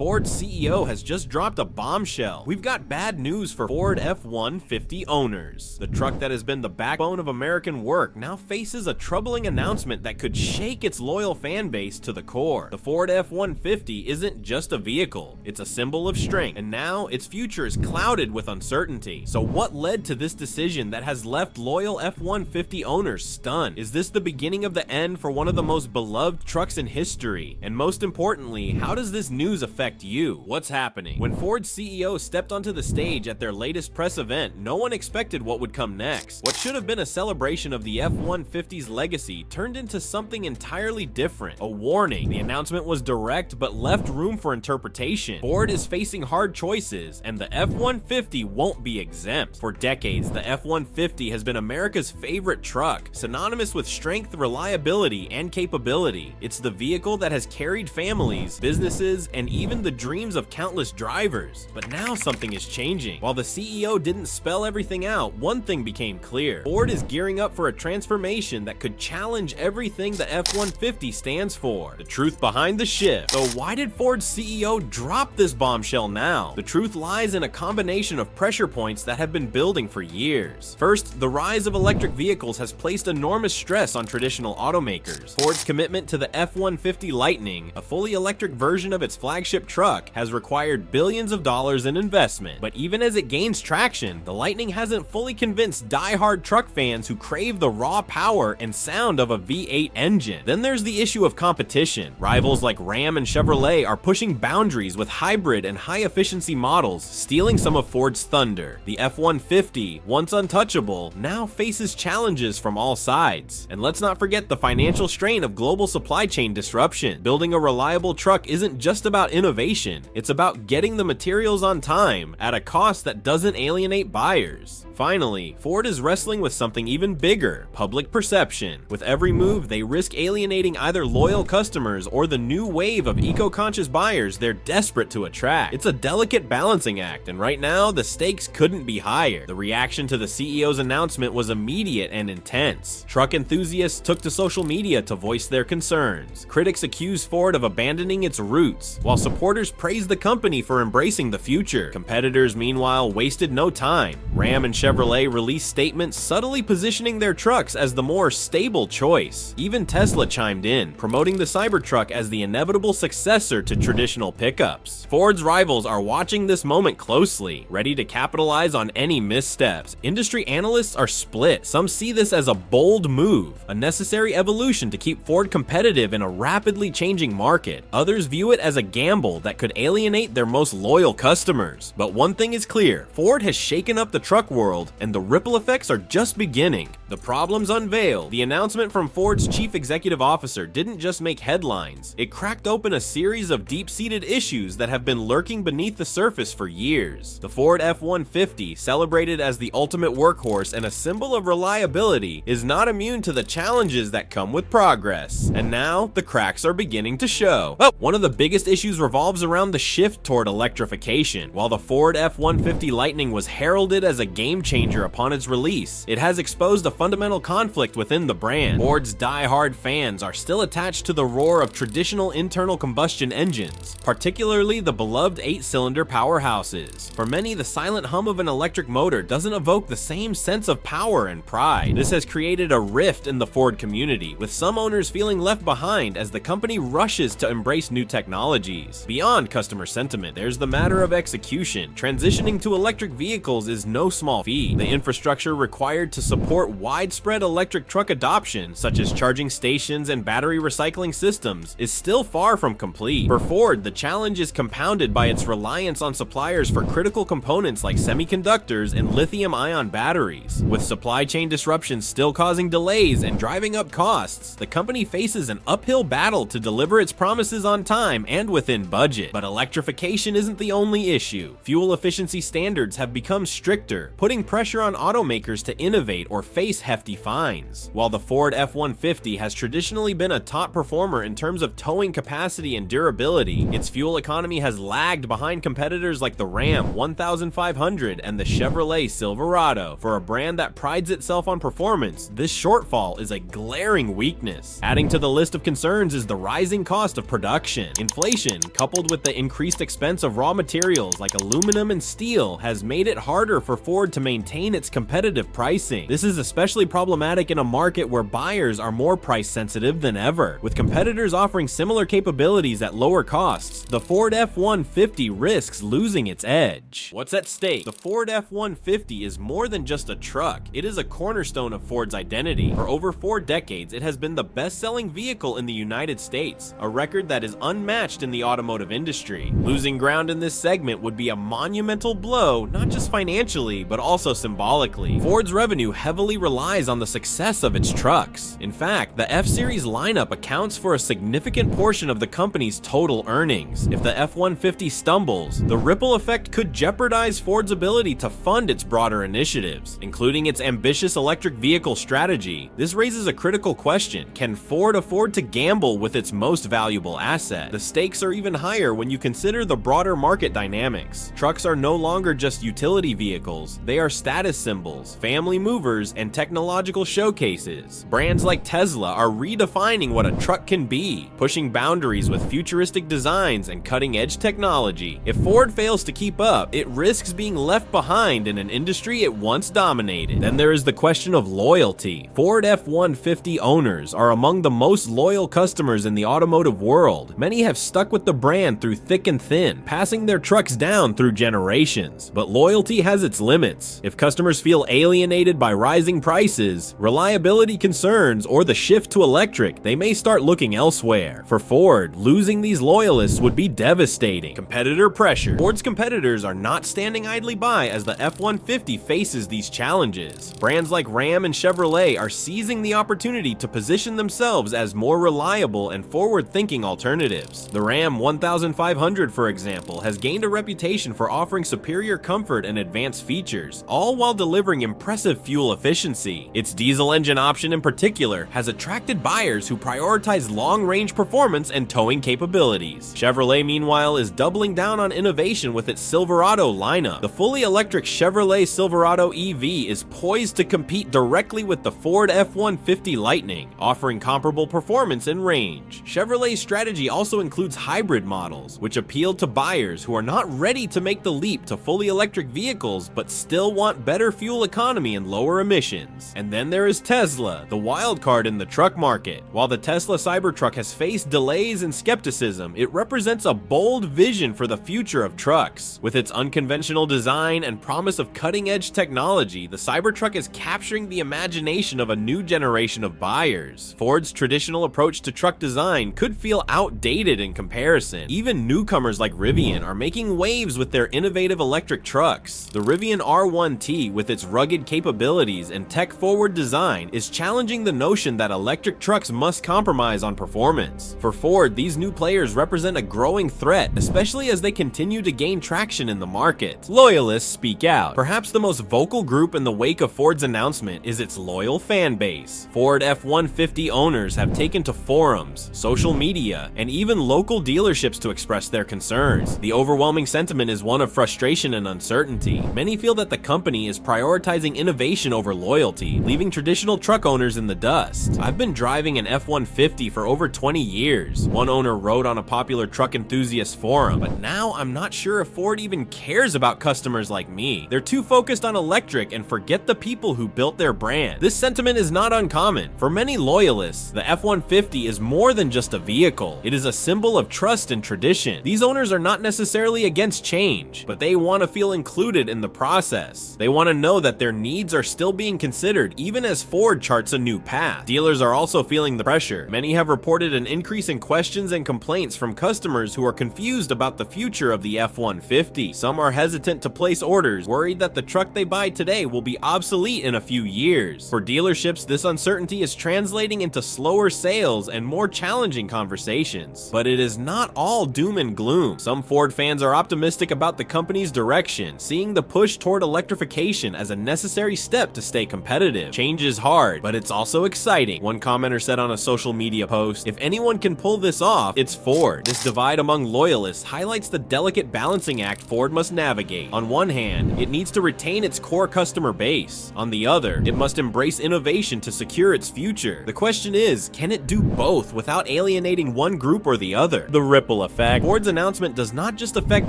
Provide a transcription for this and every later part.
Ford's CEO has just dropped a bombshell. We've got bad news for Ford F-150 owners. The truck that has been the backbone of American work now faces a troubling announcement that could shake its loyal fan base to the core. The Ford F-150 isn't just a vehicle, it's a symbol of strength, and now its future is clouded with uncertainty. So what led to this decision that has left loyal F-150 owners stunned? Is this the beginning of the end for one of the most beloved trucks in history? And most importantly, how does this news affect you? What's happening? When Ford's CEO stepped onto the stage at their latest press event, no one expected what would come next. What should have been a celebration of the F-150's legacy turned into something entirely different. A warning. The announcement was direct but left room for interpretation. Ford is facing hard choices, and the F-150 won't be exempt. For decades, the F-150 has been America's favorite truck, synonymous with strength, reliability, and capability. It's the vehicle that has carried families, businesses, and even the dreams of countless drivers. But now something is changing. While the CEO didn't spell everything out, one thing became clear. Ford is gearing up for a transformation that could challenge everything the F-150 stands for. The truth behind the shift. So why did Ford's CEO drop this bombshell now? The truth lies in a combination of pressure points that have been building for years. First, the rise of electric vehicles has placed enormous stress on traditional automakers. Ford's commitment to the F-150 Lightning, a fully electric version of its flagship truck, has required billions of dollars in investment. But even as it gains traction, the Lightning hasn't fully convinced die-hard truck fans who crave the raw power and sound of a V8 engine. Then there's the issue of competition. Rivals like Ram and Chevrolet are pushing boundaries with hybrid and high-efficiency models, stealing some of Ford's thunder. The F-150, once untouchable, now faces challenges from all sides. And let's not forget the financial strain of global supply chain disruption. Building a reliable truck isn't just about innovation, it's about getting the materials on time at a cost that doesn't alienate buyers. Finally, Ford is wrestling with something even bigger: public perception. With every move, they risk alienating either loyal customers or the new wave of eco-conscious buyers they're desperate to attract. It's a delicate balancing act, and right now, the stakes couldn't be higher. The reaction to the CEO's announcement was immediate and intense. Truck enthusiasts took to social media to voice their concerns. Critics accused Ford of abandoning its roots, while supporters praised the company for embracing the future. Competitors, meanwhile, wasted no time. Ram and Chevrolet released statements subtly positioning their trucks as the more stable choice. Even Tesla chimed in, promoting the Cybertruck as the inevitable successor to traditional pickups. Ford's rivals are watching this moment closely, ready to capitalize on any missteps. Industry analysts are split. Some see this as a bold move, a necessary evolution to keep Ford competitive in a rapidly changing market. Others view it as a gamble that could alienate their most loyal customers. But one thing is clear: Ford has shaken up the truck world, and the ripple effects are just beginning. The problems unveiled. The announcement from Ford's chief executive officer didn't just make headlines, it cracked open a series of deep-seated issues that have been lurking beneath the surface for years. The Ford F-150, celebrated as the ultimate workhorse and a symbol of reliability, is not immune to the challenges that come with progress. And now, the cracks are beginning to show. One of the biggest issues revolves around the shift toward electrification. While the Ford F-150 Lightning was heralded as a game-changer upon its release, it has exposed a fundamental conflict within the brand. Ford's die-hard fans are still attached to the roar of traditional internal combustion engines, particularly the beloved 8-cylinder powerhouses. For many, the silent hum of an electric motor doesn't evoke the same sense of power and pride. This has created a rift in the Ford community, with some owners feeling left behind as the company rushes to embrace new technologies. Beyond customer sentiment, there's the matter of execution. Transitioning to electric vehicles is no small feat. The infrastructure required to support widespread electric truck adoption, such as charging stations and battery recycling systems, is still far from complete. For Ford, the challenge is compounded by its reliance on suppliers for critical components like semiconductors and lithium-ion batteries. With supply chain disruptions still causing delays and driving up costs, the company faces an uphill battle to deliver its promises on time and within budget. But electrification isn't the only issue. Fuel efficiency standards have become stricter, putting pressure on automakers to innovate or face hefty fines. While the Ford F-150 has traditionally been a top performer in terms of towing capacity and durability, its fuel economy has lagged behind competitors like the Ram 1500 and the Chevrolet Silverado. For a brand that prides itself on performance, this shortfall is a glaring weakness. Adding to the list of concerns is the rising cost of production. Inflation, coupled coupled with the increased expense of raw materials like aluminum and steel, has made it harder for Ford to maintain its competitive pricing. This is especially problematic in a market where buyers are more price sensitive than ever. With competitors offering similar capabilities at lower costs, the Ford F-150 risks losing its edge. What's at stake? The Ford F-150 is more than just a truck. It is a cornerstone of Ford's identity. For over 4 decades, it has been the best-selling vehicle in the United States, a record that is unmatched in the automotive industry. Losing ground in this segment would be a monumental blow, not just financially, but also symbolically. Ford's revenue heavily relies on the success of its trucks. In fact, the F-Series lineup accounts for a significant portion of the company's total earnings. If the F-150 stumbles, the ripple effect could jeopardize Ford's ability to fund its broader initiatives, including its ambitious electric vehicle strategy. This raises a critical question: can Ford afford to gamble with its most valuable asset? The stakes are even higher when you consider the broader market dynamics. Trucks are no longer just utility vehicles, they are status symbols, family movers, and technological showcases. Brands like Tesla are redefining what a truck can be, pushing boundaries with futuristic designs and cutting-edge technology. If Ford fails to keep up, it risks being left behind in an industry it once dominated. Then there is the question of loyalty. Ford F-150 owners are among the most loyal customers in the automotive world. Many have stuck with the brand through thick and thin, passing their trucks down through generations. But loyalty has its limits. If customers feel alienated by rising prices, reliability concerns, or the shift to electric, they may start looking elsewhere. For Ford, losing these loyalists would be devastating. Competitor pressure. Ford's competitors are not standing idly by as the F-150 faces these challenges. Brands like Ram and Chevrolet are seizing the opportunity to position themselves as more reliable and forward-thinking alternatives. The Ram 1500, for example, has gained a reputation for offering superior comfort and advanced features, all while delivering impressive fuel efficiency. Its diesel engine option in particular has attracted buyers who prioritize long-range performance and towing capabilities. Chevrolet, meanwhile, is doubling down on innovation with its Silverado lineup. The fully electric Chevrolet Silverado EV is poised to compete directly with the Ford F-150 Lightning, offering comparable performance and range. Chevrolet's strategy also includes hybrid models, which appeal to buyers who are not ready to make the leap to fully electric vehicles but still want better fuel economy and lower emissions. And then there is Tesla, the wild card in the truck market. While the Tesla Cybertruck has faced delays and skepticism, it represents a bold vision for the future of trucks. With its unconventional design and promise of cutting-edge technology, the Cybertruck is capturing the imagination of a new generation of buyers. Ford's traditional approach to truck design could feel outdated in comparison. Even newcomers like Rivian are making waves with their innovative electric trucks. The Rivian R1T, with its rugged capabilities and tech-forward design, is challenging the notion that electric trucks must compromise on performance. For Ford, these new players represent a growing threat, especially as they continue to gain traction in the market. Loyalists speak out. Perhaps the most vocal group in the wake of Ford's announcement is its loyal fan base. Ford F-150 owners have taken to forums, social media, and even local dealerships to express their concerns. The overwhelming sentiment is one of frustration and uncertainty. Many feel that the company is prioritizing innovation over loyalty, leaving traditional truck owners in the dust. "I've been driving an F-150 for over 20 years, one owner wrote on a popular truck enthusiast forum, "but now I'm not sure if Ford even cares about customers like me. They're too focused on electric and forget the people who built their brand." This sentiment is not uncommon. For many loyalists, the F-150 is more than just a vehicle. It is a symbol of trust and tradition. These owners are not necessarily against change, but they want to feel included in the process. They want to know that their needs are still being considered even as Ford charts a new path. Dealers are also feeling the pressure. Many have reported an increase in questions and complaints from customers who are confused about the future of the F-150. Some are hesitant to place orders, worried that the truck they buy today will be obsolete in a few years. For dealerships, this uncertainty is translating into slower sales and more challenging conversations. But it is not all doom and gloom. Some Ford fans are optimistic about the company's direction, seeing the push toward electrification as a necessary step to stay competitive. Change is hard, but it's also exciting. One commenter said on a social media post, "If anyone can pull this off, it's Ford." This divide among loyalists highlights the delicate balancing act Ford must navigate. On one hand, it needs to retain its core customer base. On the other, it must embrace innovation to secure its future. The question is, can it do both without alienating one group or the other? The ripple ripple effect, Ford's announcement does not just affect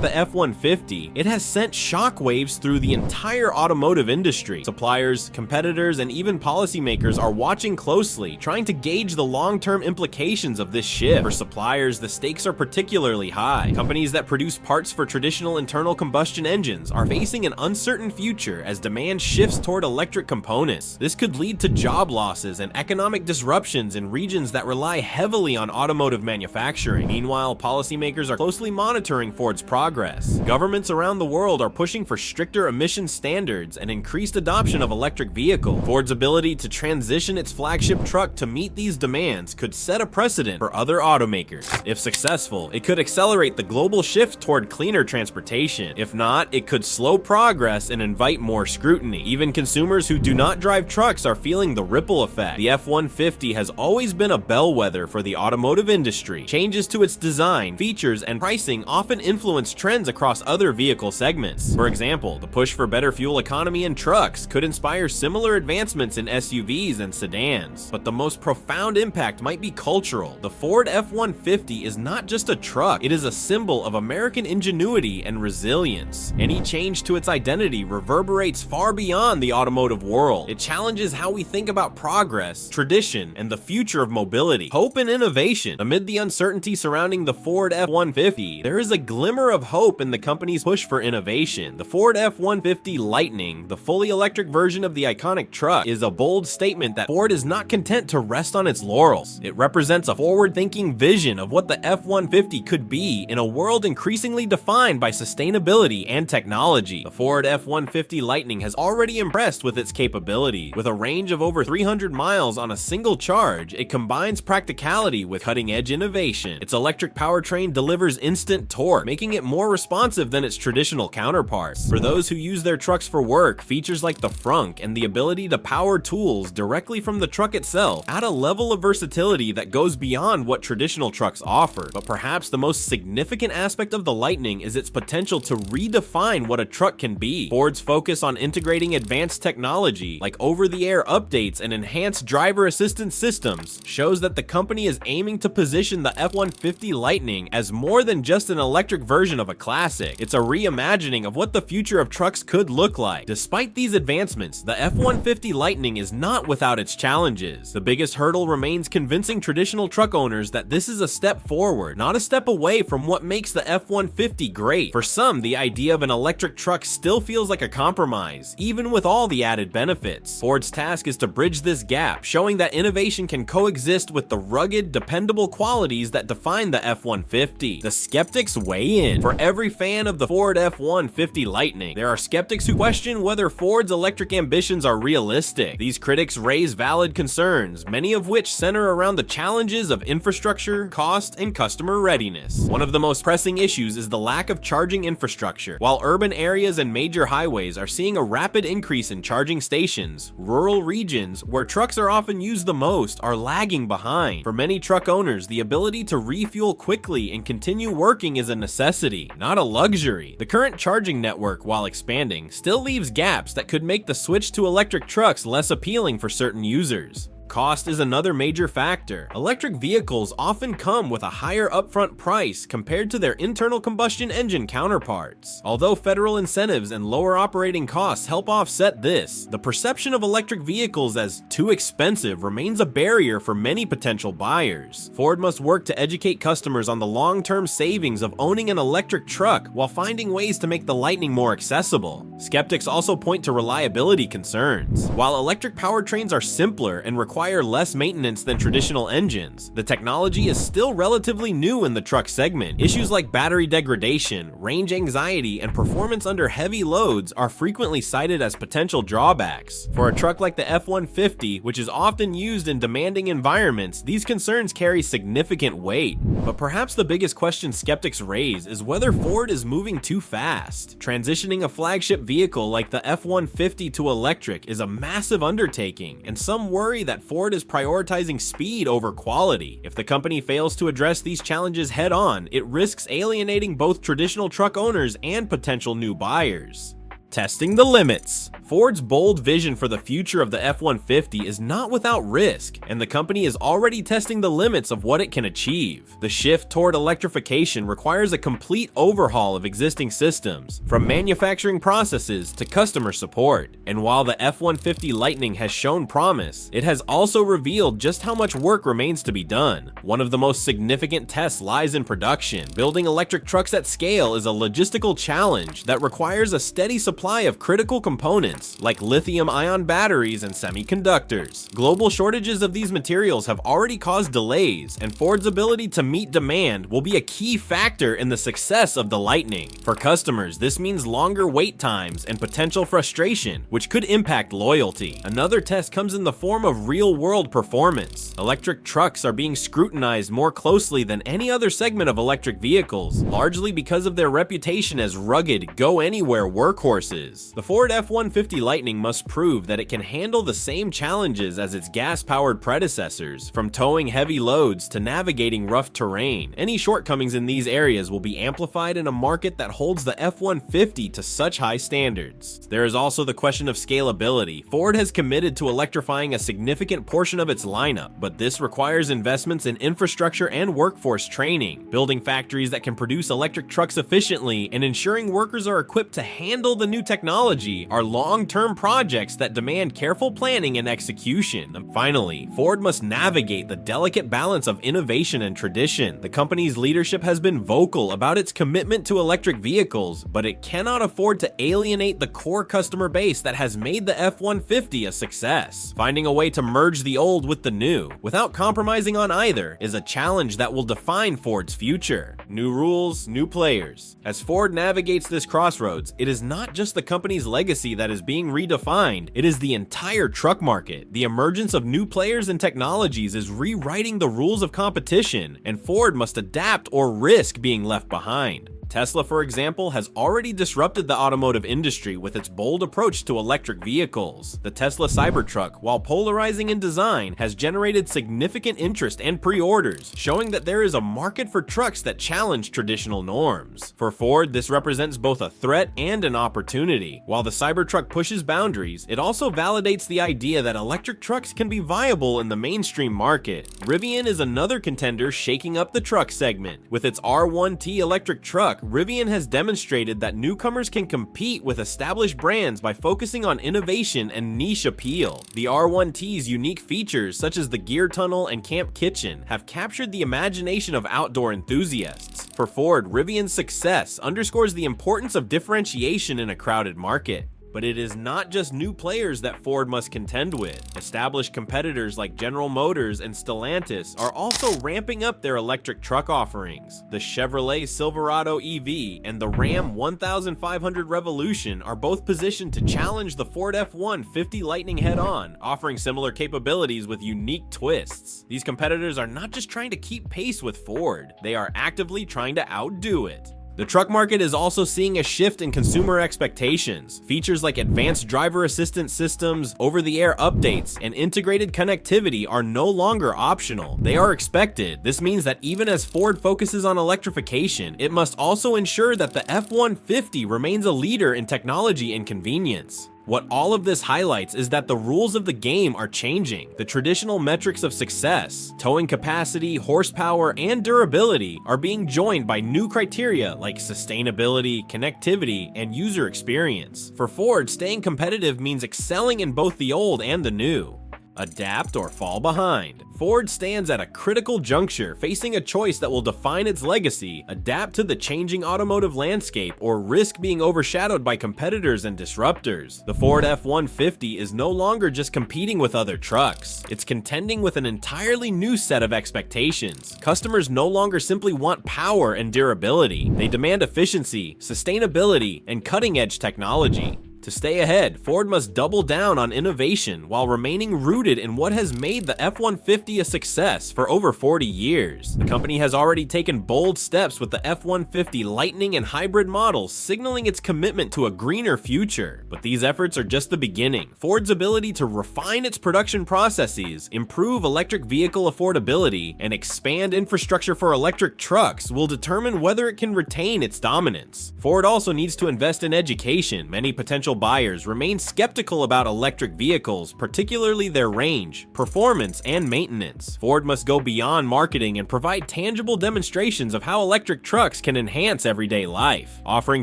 the F-150, it has sent shockwaves through the entire automotive industry. Suppliers, competitors, and even policymakers are watching closely, trying to gauge the long-term implications of this shift. For suppliers, the stakes are particularly high. Companies that produce parts for traditional internal combustion engines are facing an uncertain future as demand shifts toward electric components. This could lead to job losses and economic disruptions in regions that rely heavily on automotive manufacturing. Meanwhile, policymakers are closely monitoring Ford's progress. Governments around the world are pushing for stricter emission standards and increased adoption of electric vehicles. Ford's ability to transition its flagship truck to meet these demands could set a precedent for other automakers. If successful, it could accelerate the global shift toward cleaner transportation. If not, it could slow progress and invite more scrutiny. Even consumers who do not drive trucks are feeling the ripple effect. The F-150 has always been a bellwether for the automotive industry. Changes to its design, features, and pricing often influence trends across other vehicle segments. For example, the push for better fuel economy in trucks could inspire similar advancements in SUVs and sedans. But the most profound impact might be cultural. The Ford F-150 is not just a truck, it is a symbol of American ingenuity and resilience. Any change to its identity reverberates far beyond the automotive world. It challenges how we think about progress, tradition, and the future of mobility. Hope and innovation. Amid the uncertainty surrounding the Ford F-150, there is a glimmer of hope in the company's push for innovation. The Ford F-150 Lightning, the fully electric version of the iconic truck, is a bold statement that Ford is not content to rest on its laurels. It represents a forward-thinking vision of what the F-150 could be in a world increasingly defined by sustainability and technology. The Ford F-150 Lightning has already impressed with its capability. With a range of over 300 miles on a single charge, it combines practicality with cutting-edge innovation. Its electric powertrain delivers instant torque, making it more responsive than its traditional counterparts. For those who use their trucks for work, features like the frunk and the ability to power tools directly from the truck itself add a level of versatility that goes beyond what traditional trucks offer. But perhaps the most significant aspect of the Lightning is its potential to redefine what a truck can be. Ford's focus on integrating advanced technology like over-the-air updates and enhanced driver assistance systems shows that the company is aiming to position the F-150 Lightning as more than just an electric version of a classic. It's a reimagining of what the future of trucks could look like. Despite these advancements, the F-150 Lightning is not without its challenges. The biggest hurdle remains convincing traditional truck owners that this is a step forward, not a step away from what makes the F-150 great. For some, the idea of an electric truck still feels like a compromise, even with all the added benefits. Ford's task is to bridge this gap, showing that innovation can coexist with the rugged, dependable qualities that define the F-150. The skeptics weigh in. For every fan of the Ford F-150 Lightning, there are skeptics who question whether Ford's electric ambitions are realistic. These critics raise valid concerns, many of which center around the challenges of infrastructure, cost, and customer readiness. One of the most pressing issues is the lack of charging infrastructure. While urban areas and major highways are seeing a rapid increase in charging stations, rural regions, where trucks are often used the most, are lagging behind. For many truck owners, the ability to refuel quickly and continue working is a necessity, not a luxury. The current charging network, while expanding, still leaves gaps that could make the switch to electric trucks less appealing for certain users. Cost is another major factor. Electric vehicles often come with a higher upfront price compared to their internal combustion engine counterparts. Although federal incentives and lower operating costs help offset this, the perception of electric vehicles as too expensive remains a barrier for many potential buyers. Ford must work to educate customers on the long-term savings of owning an electric truck while finding ways to make the Lightning more accessible. Skeptics also point to reliability concerns. While electric powertrains are simpler and require less maintenance than traditional engines, the technology is still relatively new in the truck segment. Issues like battery degradation, range anxiety, and performance under heavy loads are frequently cited as potential drawbacks. For a truck like the F-150, which is often used in demanding environments, these concerns carry significant weight. But perhaps the biggest question skeptics raise is whether Ford is moving too fast. Transitioning a flagship vehicle like the F-150 to electric is a massive undertaking, and some worry that Ford is prioritizing speed over quality. If the company fails to address these challenges head-on, it risks alienating both traditional truck owners and potential new buyers. Testing the limits. Ford's bold vision for the future of the F-150 is not without risk, and the company is already testing the limits of what it can achieve. The shift toward electrification requires a complete overhaul of existing systems, from manufacturing processes to customer support. And while the F-150 Lightning has shown promise, it has also revealed just how much work remains to be done. One of the most significant tests lies in production. Building electric trucks at scale is a logistical challenge that requires a steady supply of critical components like lithium-ion batteries and semiconductors. Global shortages of these materials have already caused delays, and Ford's ability to meet demand will be a key factor in the success of the Lightning. For customers, this means longer wait times and potential frustration, which could impact loyalty. Another test comes in the form of real-world performance. Electric trucks are being scrutinized more closely than any other segment of electric vehicles, largely because of their reputation as rugged, go-anywhere workhorses. The Ford F-150 Lightning must prove that it can handle the same challenges as its gas-powered predecessors, from towing heavy loads to navigating rough terrain. Any shortcomings in these areas will be amplified in a market that holds the F-150 to such high standards. There is also the question of scalability. Ford has committed to electrifying a significant portion of its lineup, but this requires investments in infrastructure and workforce training, building factories that can produce electric trucks efficiently, and ensuring workers are equipped to handle the new technology are long-term projects that demand careful planning and execution. And finally, Ford must navigate the delicate balance of innovation and tradition. The company's leadership has been vocal about its commitment to electric vehicles, but it cannot afford to alienate the core customer base that has made the F-150 a success. Finding a way to merge the old with the new, without compromising on either, is a challenge that will define Ford's future. New rules, new players. As Ford navigates this crossroads, it is not just the company's legacy that is being redefined, it is the entire truck market. The emergence of new players and technologies is rewriting the rules of competition, and Ford must adapt or risk being left behind. Tesla, for example, has already disrupted the automotive industry with its bold approach to electric vehicles. The Tesla Cybertruck, while polarizing in design, has generated significant interest and pre-orders, showing that there is a market for trucks that challenge traditional norms. For Ford, this represents both a threat and an opportunity. While the Cybertruck pushes boundaries, it also validates the idea that electric trucks can be viable in the mainstream market. Rivian is another contender shaking up the truck segment. With its R1T electric truck, Rivian has demonstrated that newcomers can compete with established brands by focusing on innovation and niche appeal. The R1T's unique features, such as the gear tunnel and camp kitchen, have captured the imagination of outdoor enthusiasts. For Ford, Rivian's success underscores the importance of differentiation in a crowded market. But it is not just new players that Ford must contend with. Established competitors like General Motors and Stellantis are also ramping up their electric truck offerings. The Chevrolet Silverado EV and the Ram 1500 Revolution are both positioned to challenge the Ford F-150 Lightning head-on, offering similar capabilities with unique twists. These competitors are not just trying to keep pace with Ford, they are actively trying to outdo it. The truck market is also seeing a shift in consumer expectations. Features like advanced driver assistance systems, over-the-air updates, and integrated connectivity are no longer optional. They are expected. This means that even as Ford focuses on electrification, it must also ensure that the F-150 remains a leader in technology and convenience. What all of this highlights is that the rules of the game are changing. The traditional metrics of success, towing capacity, horsepower, and durability are being joined by new criteria like sustainability, connectivity, and user experience. For Ford, staying competitive means excelling in both the old and the new. Adapt or fall behind. Ford stands at a critical juncture, facing a choice that will define its legacy: adapt to the changing automotive landscape or risk being overshadowed by competitors and disruptors. The Ford F-150 is no longer just competing with other trucks. It's contending with an entirely new set of expectations. Customers no longer simply want power and durability. They demand efficiency, sustainability, and cutting-edge technology. To stay ahead, Ford must double down on innovation while remaining rooted in what has made the F-150 a success for over 40 years. The company has already taken bold steps with the F-150 Lightning and hybrid models, signaling its commitment to a greener future. But these efforts are just the beginning. Ford's ability to refine its production processes, improve electric vehicle affordability, and expand infrastructure for electric trucks will determine whether it can retain its dominance. Ford also needs to invest in education. Many potential buyers remain skeptical about electric vehicles, particularly their range, performance, and maintenance. Ford must go beyond marketing and provide tangible demonstrations of how electric trucks can enhance everyday life. Offering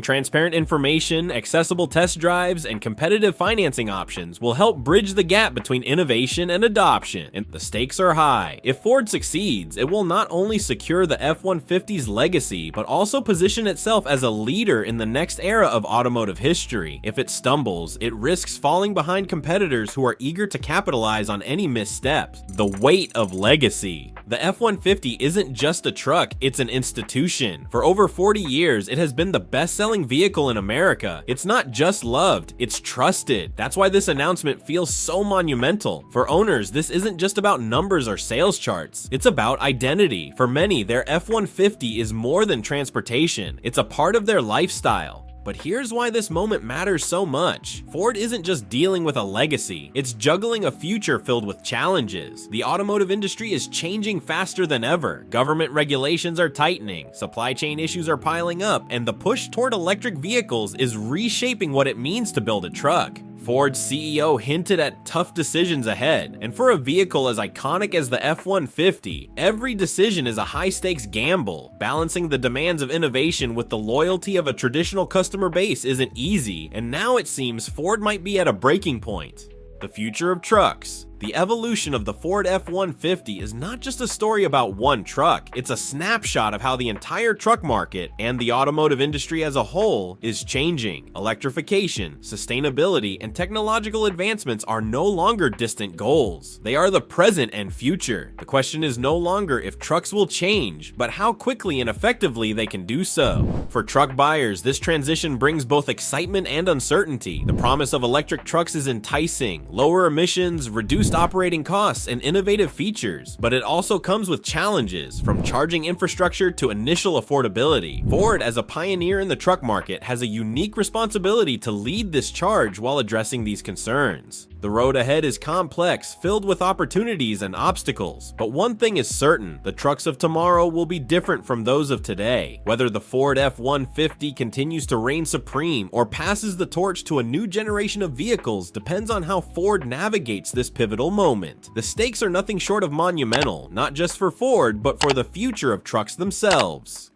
transparent information, accessible test drives, and competitive financing options will help bridge the gap between innovation and adoption, and the stakes are high. If Ford succeeds, it will not only secure the F-150's legacy, but also position itself as a leader in the next era of automotive history. If it stumbles, it risks falling behind competitors who are eager to capitalize on any missteps. The weight of legacy. The F-150 isn't just a truck, it's an institution. For over 40 years, it has been the best-selling vehicle in America. It's not just loved, it's trusted. That's why this announcement feels so monumental. For owners, this isn't just about numbers or sales charts. It's about identity. For many, their F-150 is more than transportation. It's a part of their lifestyle. But here's why this moment matters so much. Ford isn't just dealing with a legacy, it's juggling a future filled with challenges. The automotive industry is changing faster than ever. Government regulations are tightening, supply chain issues are piling up, and the push toward electric vehicles is reshaping what it means to build a truck. Ford's CEO hinted at tough decisions ahead, and for a vehicle as iconic as the F-150, every decision is a high-stakes gamble. Balancing the demands of innovation with the loyalty of a traditional customer base isn't easy, and now it seems Ford might be at a breaking point. The future of trucks. The evolution of the Ford F-150 is not just a story about one truck, it's a snapshot of how the entire truck market and the automotive industry as a whole is changing. Electrification, sustainability, and technological advancements are no longer distant goals. They are the present and future. The question is no longer if trucks will change, but how quickly and effectively they can do so. For truck buyers, this transition brings both excitement and uncertainty. The promise of electric trucks is enticing: lower emissions, reduced operating costs, and innovative features, but it also comes with challenges, from charging infrastructure to initial affordability. Ford, as a pioneer in the truck market, has a unique responsibility to lead this charge while addressing these concerns. The road ahead is complex, filled with opportunities and obstacles, but one thing is certain: the trucks of tomorrow will be different from those of today. Whether the Ford F-150 continues to reign supreme or passes the torch to a new generation of vehicles depends on how Ford navigates this pivotal moment. The stakes are nothing short of monumental, not just for Ford, but for the future of trucks themselves.